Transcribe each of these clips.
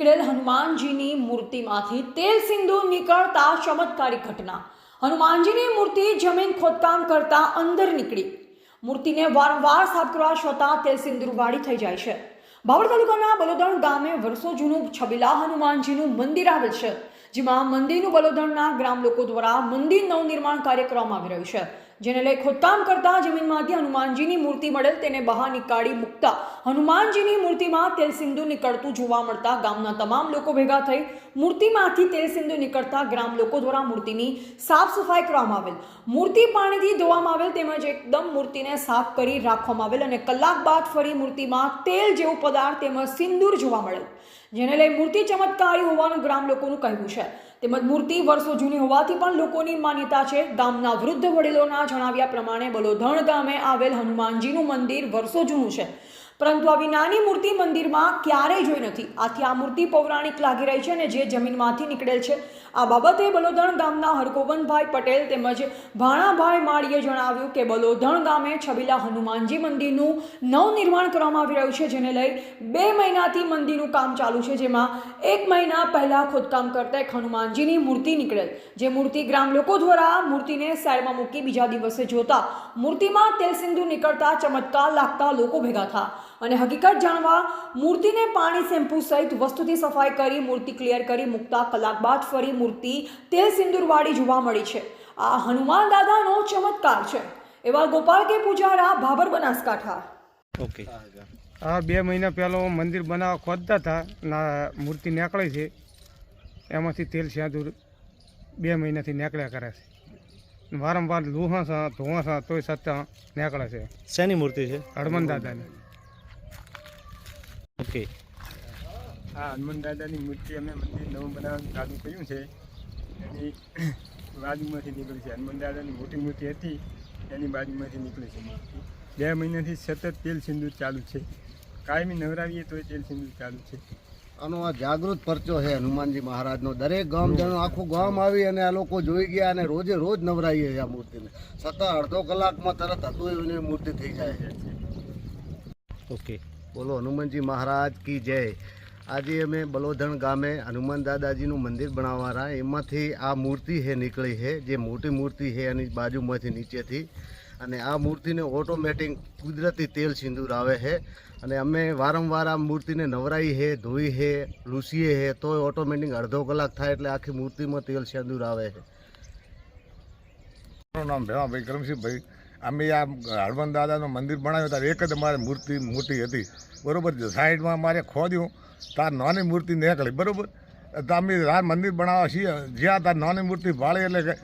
નીકળેલ હનુમાનજીની મૂર્તિમાંથી તેલ સિંદૂર નીકળતા ચમત્કારિક ઘટના। હનુમાનજીની મૂર્તિ જમીન ખોદકામ કરતા અંદર નીકળી મૂર્તિને વારંવાર સાફ કરવા છતાં તેલ સિંદૂરવાળી થઈ જાય છે। બાબર તાલુકાના બલોદણ ગામે વર્ષો જૂનું છબીલા હનુમાનજીનું મંદિર આવેલ છે, જેમાં મંદિરનું બલોદણના ગ્રામ લોકો દ્વારા મંદિર નવનિર્માણ કાર્ય કરવામાં આવી રહ્યું છે, જેને લઈ ખોદકામ કરતા જમીનમાંથી હનુમાનજીની મૂર્તિ મળેલ તેને બહાર નીકાળી મૂકતા હનુમાનજીની મૂર્તિમાં તેલ સિંદૂર નીકળતું જોવા મળતા ગામના તમામ લોકો ભેગા થઈ મૂર્તિમાંથી તેલ સિંદૂર નીકળતા ગ્રામ લોકો દ્વારા મૂર્તિની સાફ સફાઈ કરવામાં આવેલ, મૂર્તિ પાણીથી ધોવામાં આવેલ તેમજ એકદમ મૂર્તિને સાફ કરી રાખવામાં આવેલ અને કલાક બાદ ફરી મૂર્તિમાં તેલ જેવું પદાર્થ તેમજ સિંદૂર જોવા મળેલ, જેને લઈ મૂર્તિ ચમત્કારી હોવાનું ગ્રામ લોકોનું કહેવું છે। તેમજ મૂર્તિ વર્ષો જૂની હોવાથી પણ લોકોની માન્યતા છે। ગામના વૃદ્ધ વડીલોના જણાવ્યા પ્રમાણે બલોધણ ગામે આવેલ હનુમાનજીનું મંદિર વર્ષો જૂનું છે, પરંતુ આવી નાની મૂર્તિ મંદિરમાં ક્યારેય જોઈ નથી, આથી આ મૂર્તિ પૌરાણિક લાગી રહી છે અને જે જમીનમાંથી નીકળેલ છે। આ બાબતે બલોધણ ગામના હરગોવનભાઈ પટેલ તેમજ ભાણાભાઈ માળીએ જણાવ્યું કે બલોધણ ગામે છબીલા હનુમાનજી મંદિરનું નવનિર્માણ કરવામાં આવી રહ્યું છે, જેને લઈ 2 મહિનાથી મંદિરનું કામ ચાલુ છે, જેમાં 1 મહિના પહેલા ખોદકામ કરતા એક હનુમાનજીની મૂર્તિ નીકળેલ, જે મૂર્તિ ગ્રામ લોકો દ્વારા મૂર્તિને સાઈડમાં મૂકી બીજા દિવસે જોતા મૂર્તિમાં તેલ સિંદૂર નીકળતા ચમત્કાર લાગતા લોકો ભેગા થયા અને હકીકત જાણવા મૂર્તિને પાણી શેમ્પૂ સહિત વસ્તુથી સફાઈ કરી મૂર્તિ ક્લિયર કરી મૂકતા કલાક બાદ ફરી મૂર્તિ તેલ સિંદૂરવાળી જોવા મળી છે। આ હનુમાન દાદાનો ચમત્કાર છે, એવા ગોપાલ કે પૂજારા, ભાભર, બનાસકાંઠા। ઓકે, આ 2 મહિના પહેલાં મંદિર બનાવવા ખોદતા હતા ના મૂર્તિ નીકળે છે, એમાંથી તેલ સિંદૂર 2 મહિનાથી નીકળ્યા કરે છે, વારંવાર લુહાસા ધોવાસા તોય છતાં નીકળે છે। શેની મૂર્તિ છે? હનુમાન દાદાની। ઓકે, આ હનુમાન દાદાની મૂર્તિ અમે મંદિર નવું બનાવવાનું ચાલુ કર્યું છે, એની બાજુમાંથી નીકળી છે। હનુમાન દાદાની મોટી મૂર્તિ હતી, એની બાજુમાંથી નીકળી છે મૂર્તિ। 2 મહિનાથી સતત તેલ સિંદૂર ચાલુ છે, કાયમી નવરાવીએ તો તેલ સિંદૂર ચાલુ છે। આનો આ જાગૃત પરચો છે હનુમાનજી મહારાજનો। દરેક ગામજનો આખું ગામ આવી અને આ લોકો જોઈ ગયા અને રોજે રોજ નવરાવીએ છે આ મૂર્તિને, સતત અડધો કલાકમાં તરત હતું મૂર્તિ થઈ જાય છે। ઓકે, બોલો હનુમાનજી મહારાજ કી જય। આજે અમે બલોધણ ગામે હનુમાન દાદાજીનું મંદિર બનાવવાના, એમાંથી આ મૂર્તિ છે નીકળી છે, જે મોટી મૂર્તિ છે એની બાજુમાંથી નીચેથી, અને આ મૂર્તિને ઓટોમેટિક કુદરતી તેલ સિંદૂર આવે છે અને અમે વારંવાર આ મૂર્તિને નવરાઈ છે, ધોઈ છે, લૂસીએ છે, તોય ઓટોમેટિક અડધો કલાક થાય એટલે આખી મૂર્તિમાં તેલ સિંદૂર આવે છે। મારું નામ ભેમાભાઈ કરમસિંહભાઈ। અમે આ હનુમાન દાદાનું મંદિર બનાવ્યું ત્યારે એક જ અમારે મૂર્તિ મોટી હતી, બરાબર છે। સાઈડમાં અમારે ખોદ્યું તાર નાની મૂર્તિ નીકળી, બરાબર। તો અમે આ મંદિર બનાવવા છીએ, જ્યાં તાર નાની મૂર્તિ ભાળે એટલે કે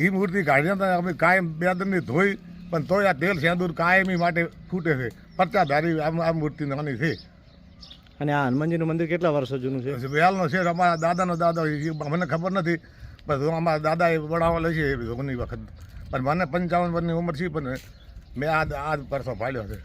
એ મૂર્તિ કાઢીને અમે કાયમ 2 દિનની ધોઈ, પણ તોય આ તેલ સિંદૂર કાયમી માટે ફૂટે છે। પરચાધારી આ મૂર્તિ નાની છે। અને આ હનુમાનજીનું મંદિર કેટલા વર્ષો જૂનું છે? વહેલનો છે, અમારા દાદાનો દાદા, મને ખબર નથી, પણ અમારા દાદાએ બનાવવા લે છે ઘણી વખત, પણ મને 55 વર્ષની ઉંમર છે, પણ મેં આ પરસો ભાળ્યો છે।